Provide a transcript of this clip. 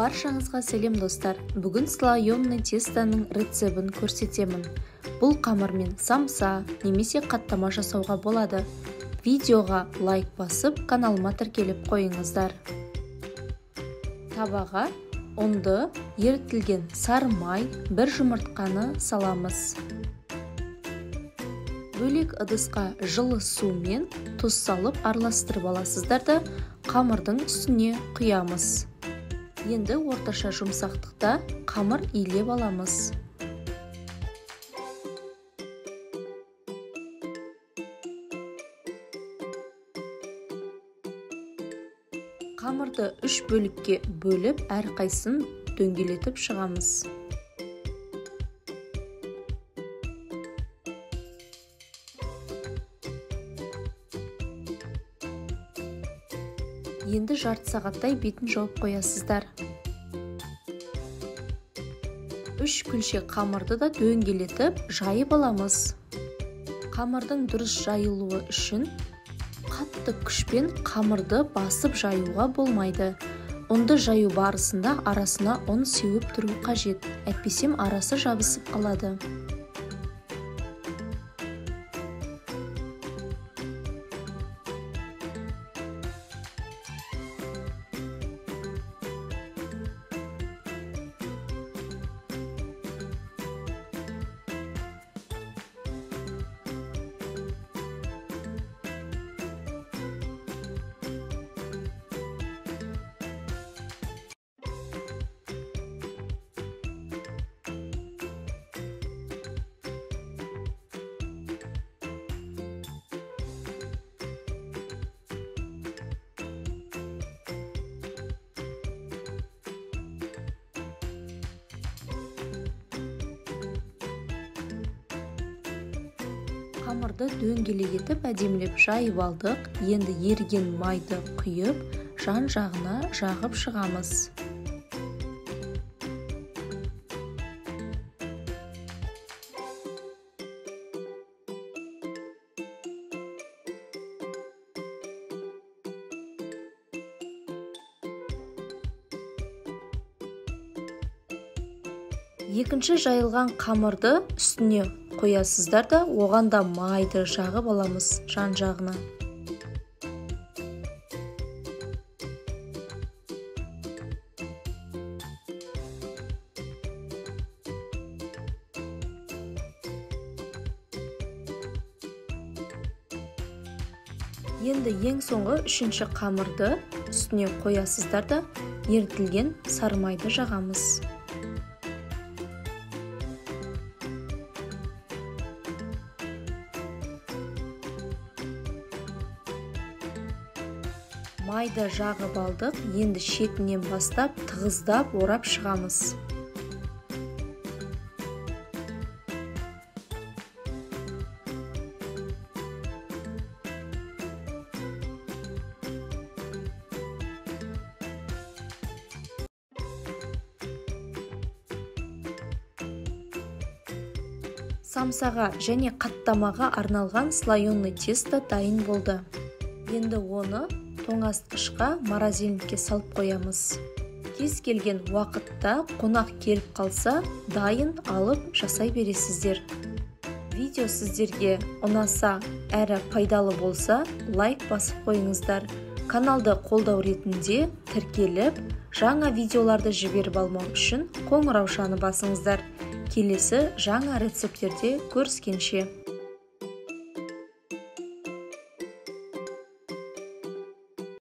Баршаңызға сәлем достар. Бүгін слоеный тестоның рецебін көрсетемін. Бұл қамырмен самса немесе қаттама жасауға болады. Видеоға лайк басып, каналыма тіркеліп қойыңыздар. Табаға ұнды, ерітілген сары май, бір жұмыртқаны саламыз. Бөлек ыдысқа жылы сумен тұз салып араластырып аласыздар да қамырдың үстіне құямыз. Енді орташа жұмсақтықта қамыр илеп аламыз. Қамырды 3 бөлікке бөліп, әрқайсысын дөңгелетіп шығамыз. Енді жарты сағаттай бетін жауып қоясыздар. 3 күлше қамырды да дөңгелетіп жайып аламыз. Қамырдың дұрыс жайылуы үшін қатты күшпен қамырды басып жаюға болмайды. Ұнды жаю барысында арасына ұн сеуіп тұру қажет, әйтпесе арасы жабысып қалады. Қамырды дөңгелек етіп әдемілеп жайып алдық. Енді еріген майды құйып, жан-жағына жағып шығамыз. Екінші жайылған қамырды үстіне қоясыздар да, оған да майды жағып аламыз жан-жағына. Енді ең соңғы үшінші қамырды үстіне қоясыздар да, ерітілген сары майды жағамыз. Майды жағып алдық, енді шетінен бастап тығыздап орап шығамыз. Самсаға және қаттамаға арналған слоеный тесто дайын болды. Енді оны тоңазытқышқа морозильникке салып қоямыз. Кез келген уақытта қонақ келіп қалса, дайын алып жасай бересіздер. Видео сіздерге ұнаса әрі пайдалы болса, лайк басып қойыңыздар. Каналды қолдау ретінде тіркеліп, жаңа видеоларды жіберіп алмау үшін қоңыраушаны басыңыздар. Келесі жаңа рецептерде көріскенше.